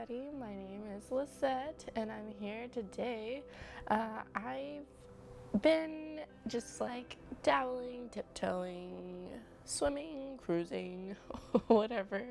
everybody. My name is Lisette, and I'm here today. I've been just like dabbling, tiptoeing, swimming, cruising, whatever,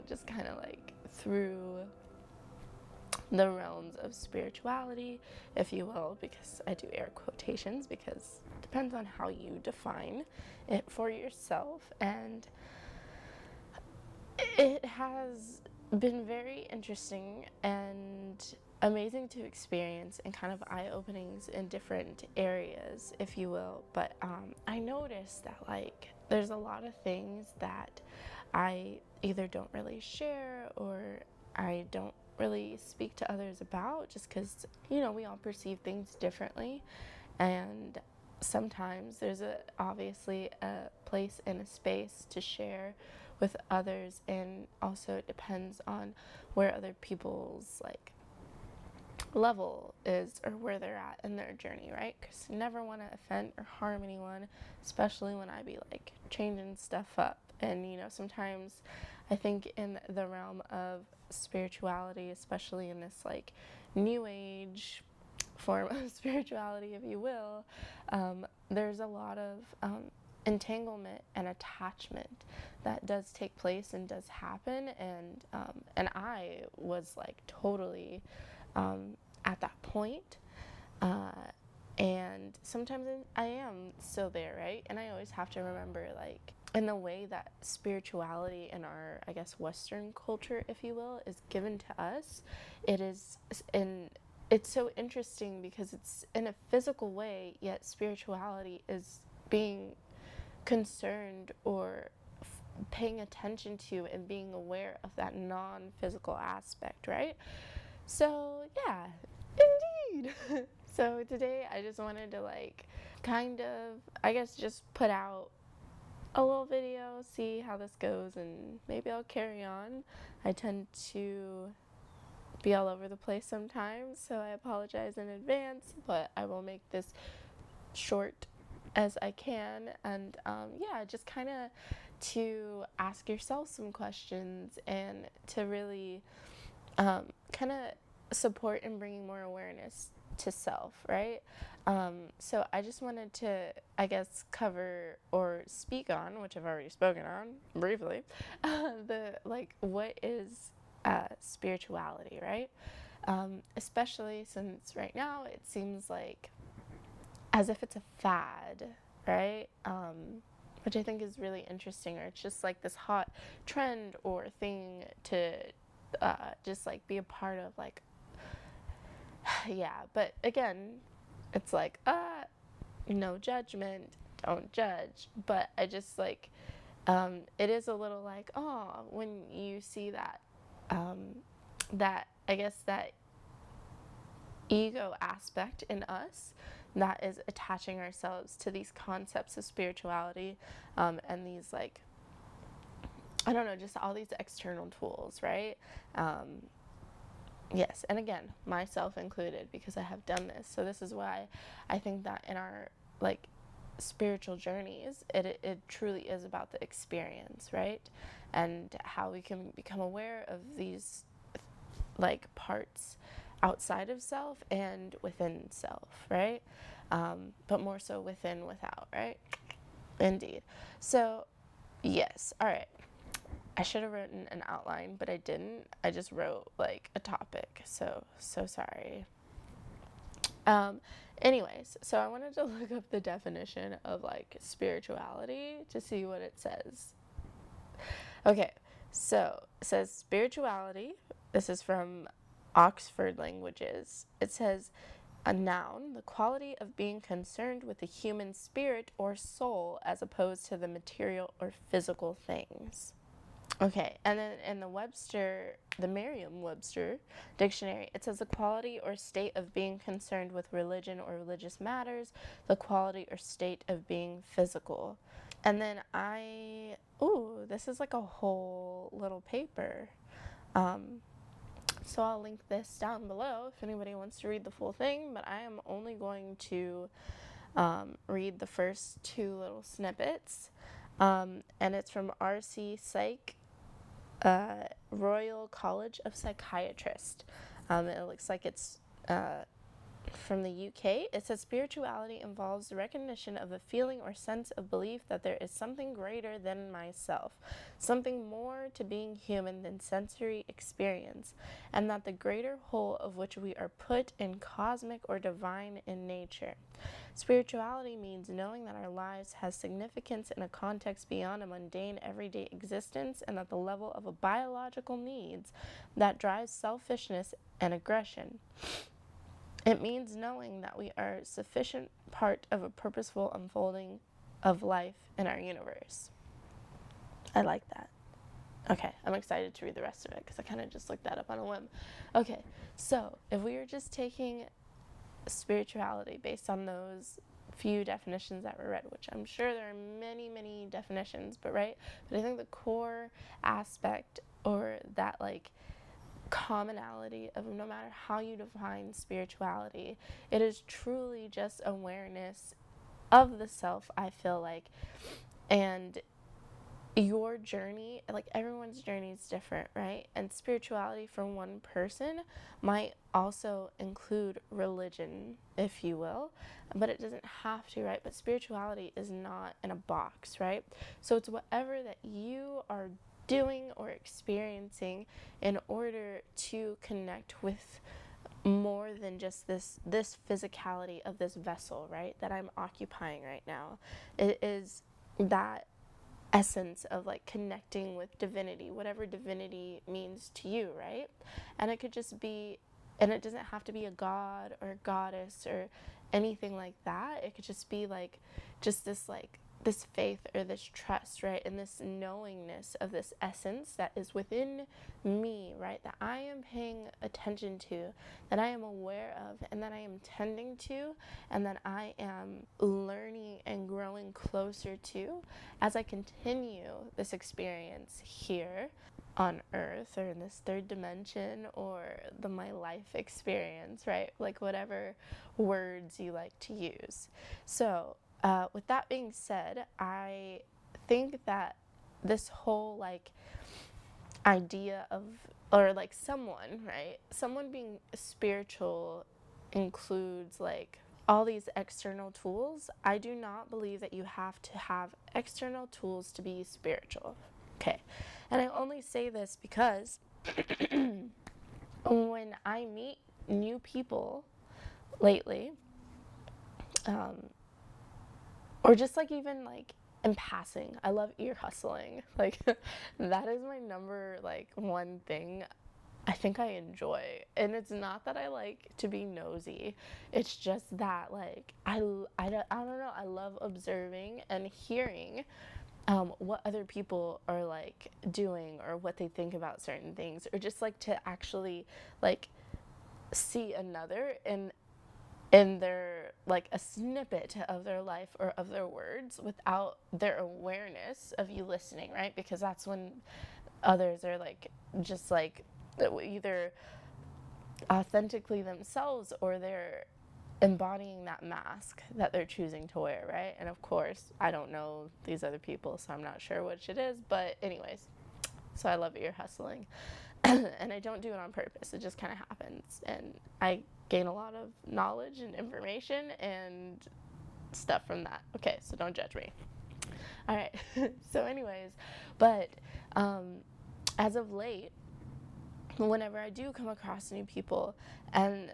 just kind of like through the realms of spirituality, if you will, because I do air quotations because it depends on how you define it for yourself. And it has been very interesting and amazing to experience and kind of eye openings in different areas, if you will. But I noticed that, like, there's a lot of things that I either don't really share or I don't really speak to others about just because, we all perceive things differently. And sometimes there's obviously a place and a space to share with others, and also it depends on where other people's like level is or where they're at in their journey, right? Because you never want to offend or harm anyone, especially when I be like changing stuff up. And sometimes I think in the realm of spirituality, especially in this like new age form of spirituality, if you will, there's a lot of entanglement and attachment that does take place and does happen. And I was like totally at that point. Uh, and sometimes I am still there, right? And I always have to remember, like, in the way that spirituality in our, I guess, Western culture, if you will, is given to us, it is in. It's so interesting because it's in a physical way, yet spirituality is being concerned or paying attention to and being aware of that non physical aspect, right? So, yeah, indeed. So, today I just wanted to, like, kind of, I guess, just put out a little video, see how this goes, and maybe I'll carry on. I tend to be all over the place sometimes, so I apologize in advance, but I will make this short as I can. And yeah, just kind of to ask yourself some questions and to really kind of support and bringing more awareness to self, right? So I just wanted to, I guess, cover or speak on, which I've already spoken on briefly, the like what is spirituality, right? Especially since right now it seems like as if it's a fad, right? Which I think is really interesting, or it's just like this hot trend or thing to just like be a part of, like, yeah. But again, it's like, no judgment, don't judge. But I just like, it is a little like, oh, when you see that, that I guess that ego aspect in us that is attaching ourselves to these concepts of spirituality, and these like, I don't know, just all these external tools, right? Yes, and again, myself included, because I have done this. So this is why I think that in our like spiritual journeys, it truly is about the experience, right? And how we can become aware of these like parts outside of self and within self, right? But more so within, without, right? Indeed. So, yes, all right. I should have written an outline, but I didn't. I just wrote like a topic. So sorry. Um, anyways, so I wanted to look up the definition of like spirituality to see what it says. Okay, so it says spirituality. This is from Oxford Languages. It says a noun, the quality of being concerned with the human spirit or soul as opposed to the material or physical things. Okay, and then in the Merriam-Webster dictionary, it says the quality or state of being concerned with religion or religious matters, the quality or state of being physical. And then this is like a whole little paper. Um, so I'll link this down below if anybody wants to read the full thing, but I am only going to read the first two little snippets. And it's from RC Psych, Royal College of Psychiatrists. It looks like it's from the UK. It says spirituality involves the recognition of a feeling or sense of belief that there is something greater than myself, something more to being human than sensory experience, and that the greater whole of which we are put in cosmic or divine in nature. Spirituality means knowing that our lives has significance in a context beyond a mundane everyday existence, and that the level of a biological needs that drives selfishness and aggression. It means knowing that we are sufficient part of a purposeful unfolding of life in our universe. I like that. Okay, I'm excited to read the rest of it because I kind of just looked that up on a whim. Okay, so if we were just taking spirituality based on those few definitions that were read, which I'm sure there are many, many definitions, but I think the core aspect, or that like commonality of, no matter how you define spirituality, it is truly just awareness of the self, I feel like. And your journey, like everyone's journey is different, right? And spirituality for one person might also include religion, if you will, but it doesn't have to, right? But spirituality is not in a box, right? So it's whatever that you are doing or experiencing in order to connect with more than just this physicality of this vessel, right, that I'm occupying right now. It is that essence of like connecting with divinity, whatever divinity means to you, right? And it could just be, and it doesn't have to be a god or a goddess or anything like that. It could just be like just this faith or this trust, right? And this knowingness of this essence that is within me, right? That I am paying attention to, that I am aware of, and that I am tending to, and that I am learning and growing closer to as I continue this experience here on earth, or in this third dimension, or my life experience, right? Like whatever words you like to use. So with that being said, I think that this whole like idea of, or like someone, right? Someone being spiritual includes like all these external tools. I do not believe that you have to have external tools to be spiritual. Okay. And I only say this because when I meet new people lately, or just like even like in passing, I love ear hustling. Like that is my number like one thing I think I enjoy. And it's not that I like to be nosy. It's just that like I don't know, I love observing and hearing what other people are like doing, or what they think about certain things, or just like to actually like see another in their like a snippet of their life or of their words without their awareness of you listening, right? Because that's when others are like just like either authentically themselves, or they're embodying that mask that they're choosing to wear, right? And of course, I don't know these other people, so I'm not sure which it is, but anyways, so I love ear hustling. And I don't do it on purpose, it just kind of happens, and I gain a lot of knowledge and information and stuff from that. Okay, so don't judge me. All right. So anyways, but as of late, whenever I do come across new people, and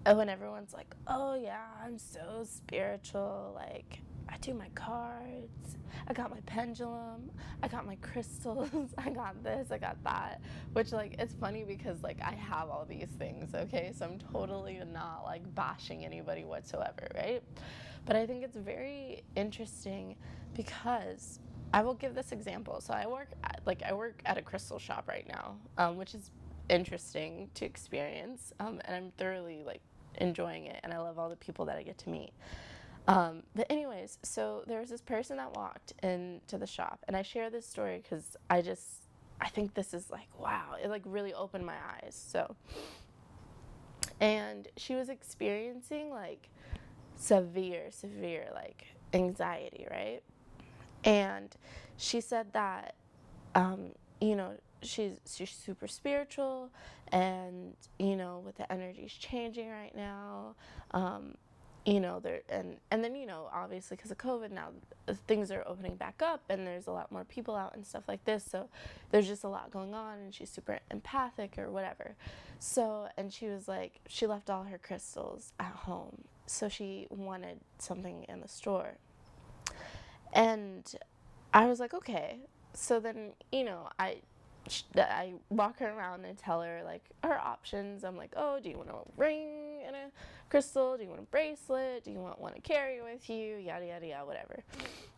when everyone's like, oh yeah, I'm so spiritual, like I do my cards, I got my pendulum, I got my crystals, I got this, I got that, which like it's funny because like I have all these things, okay? So I'm totally not like bashing anybody whatsoever, right? But I think it's very interesting because I will give this example. So I work at a crystal shop right now, which is interesting to experience, and I'm thoroughly like enjoying it, and I love all the people that I get to meet. But anyways, so there was this person that walked into the shop, and I share this story because I think this is like, wow, it like really opened my eyes. So, and she was experiencing like severe like anxiety, right? And she said that, um, you know, she's super spiritual, and with the energies changing right now, there and then obviously because of COVID now things are opening back up and there's a lot more people out and stuff like this, so there's just a lot going on, and she's super empathic or whatever. So, and she was like, she left all her crystals at home, so she wanted something in the store. And I was like, okay. So then, I walk her around and tell her like her options. I'm like, oh, do you want a ring and a crystal? Do you want a bracelet? Do you want one to carry with you? Yada yada yada, whatever.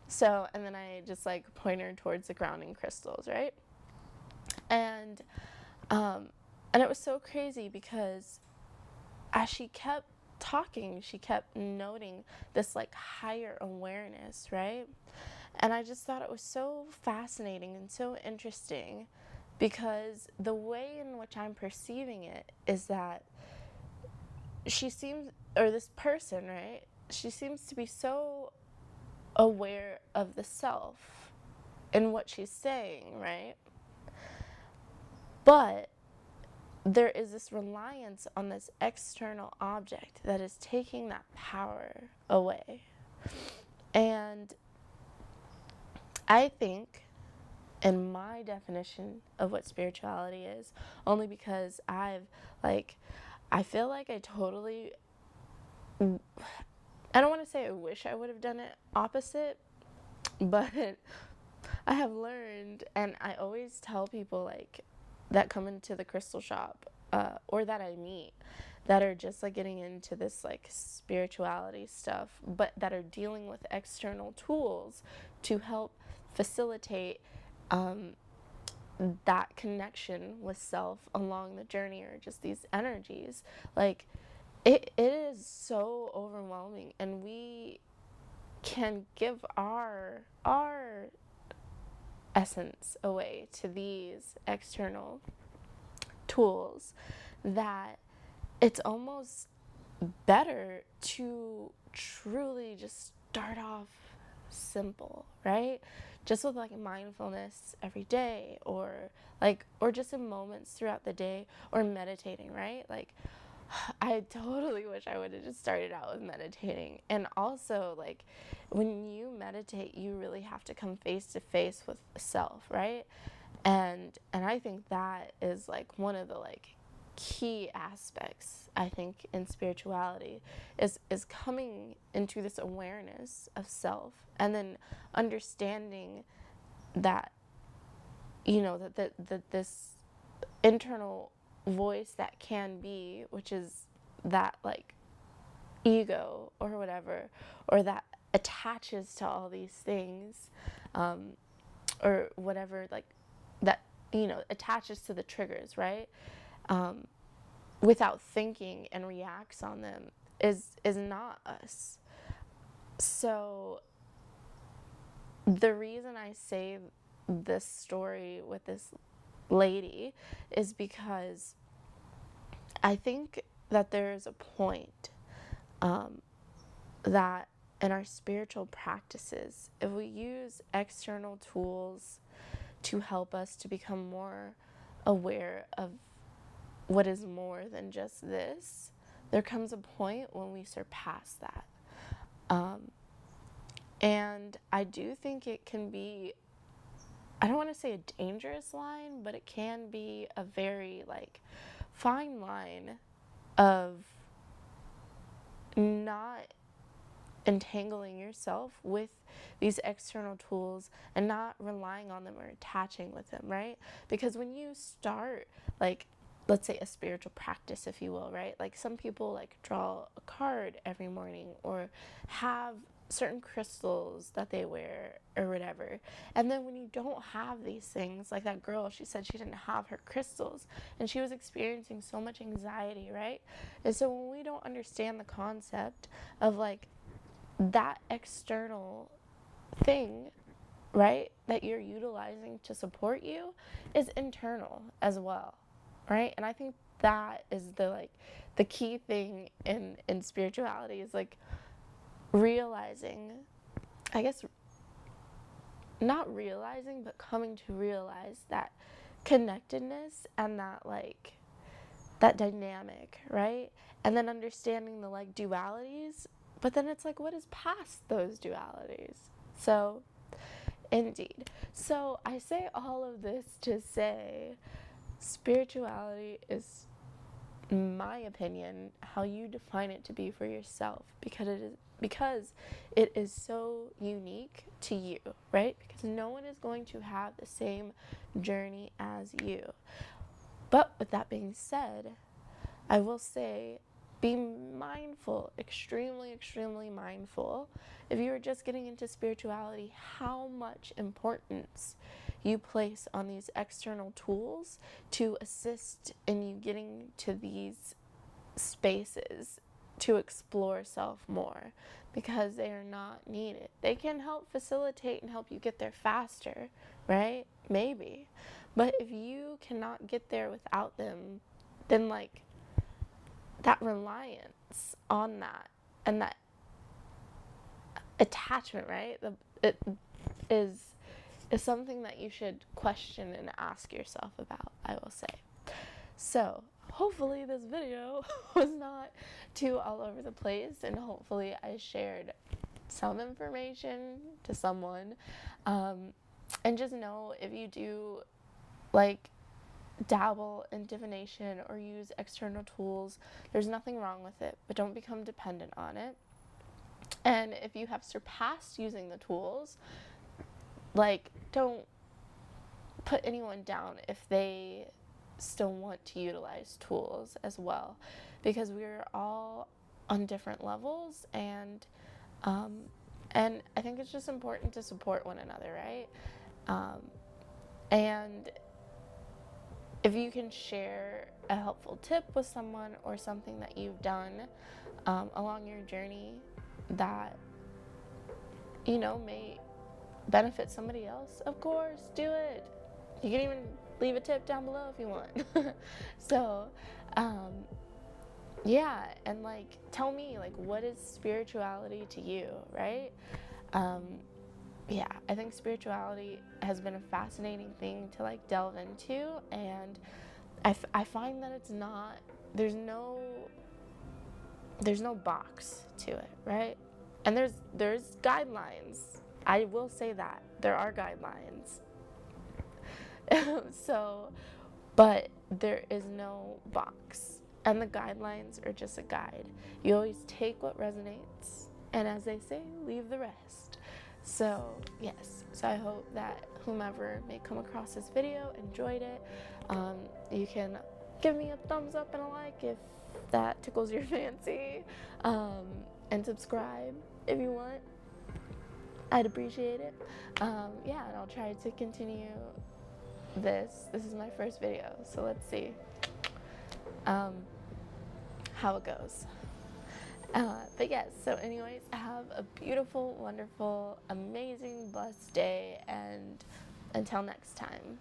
So, and then I just like point her towards the grounding crystals, right? And um, and it was so crazy because as she kept talking, she kept noting this like higher awareness, right? And I just thought it was so fascinating and so interesting because the way in which I'm perceiving it is that she seems, or this person, right? She seems to be so aware of the self in what she's saying, right? But there is this reliance on this external object that is taking that power away. And I think, in my definition of what spirituality is, only because I feel like I totally, I don't want to say I wish I would have done it opposite, but I have learned, and I always tell people like that come into the crystal shop, or that I meet, that are just like getting into this like spirituality stuff, but that are dealing with external tools to help facilitate that connection with self along the journey, or just these energies. Like it is so overwhelming, and we can give our essence away to these external tools that it's almost better to truly just start off simple, right? Just with like mindfulness every day, or just in moments throughout the day, or meditating, right? Like I totally wish I would have just started out with meditating. And also, like, when you meditate, you really have to come face to face with self, right? And I think that is like one of the like key aspects, I think, in spirituality, is coming into this awareness of self, and then understanding that that this internal voice that can be, which is that like ego or whatever, or that attaches to all these things, or whatever, like that attaches to the triggers, right? um, Without thinking and reacts on them, is not us. So the reason I say this story with this lady is because I think that there is a point, that in our spiritual practices, if we use external tools to help us to become more aware of what is more than just this, there comes a point when we surpass that. And I do think it can be, I don't want to say a dangerous line, but it can be a very like fine line of not entangling yourself with these external tools and not relying on them or attaching with them, right? Because when you start, like, let's say a spiritual practice, if you will, right? Like some people like draw a card every morning, or have certain crystals that they wear or whatever. And then when you don't have these things, like that girl, she said she didn't have her crystals and she was experiencing so much anxiety, right? And so when we don't understand the concept of like that external thing, right, that you're utilizing to support you, is internal as well, right? And I think that is the key thing in spirituality, is like realizing, I guess not realizing, but coming to realize that connectedness and that like that dynamic, right? And then understanding the like dualities, but then it's like what is past those dualities? So, indeed. So, I say all of this to say spirituality is, in my opinion, how you define it to be for yourself, because it is so unique to you, right? Because no one is going to have the same journey as you. But with that being said, I will say be mindful, extremely, extremely mindful, if you are just getting into spirituality, how much importance you place on these external tools to assist in you getting to these spaces to explore self more, because they are not needed. They can help facilitate and help you get there faster, right? Maybe. But if you cannot get there without them, then like that reliance on that and that attachment, right? It is something that you should question and ask yourself about, I will say. So, hopefully this video was not too all over the place, and hopefully I shared some information to someone. And just know, if you do like dabble in divination or use external tools, there's nothing wrong with it, but don't become dependent on it. And if you have surpassed using the tools, like, don't put anyone down if they still want to utilize tools as well, because we're all on different levels, and I think it's just important to support one another, right? And if you can share a helpful tip with someone or something that you've done along your journey that may benefit somebody else, of course, do it. You can even leave a tip down below if you want. So, yeah, and like tell me, like, what is spirituality to you, right? Yeah, I think spirituality has been a fascinating thing to like delve into, and I find that it's not, there's no box to it, right? And there's guidelines. I will say that there are guidelines. So, but there is no box, and the guidelines are just a guide. You always take what resonates, and as they say, leave the rest. So yes, so I hope that whomever may come across this video enjoyed it. You can give me a thumbs up and a like if that tickles your fancy, and subscribe if you want. I'd appreciate it. Yeah, and I'll try to continue this. This is my first video, so let's see how it goes. But yes, so anyways, have a beautiful, wonderful, amazing, blessed day, and until next time.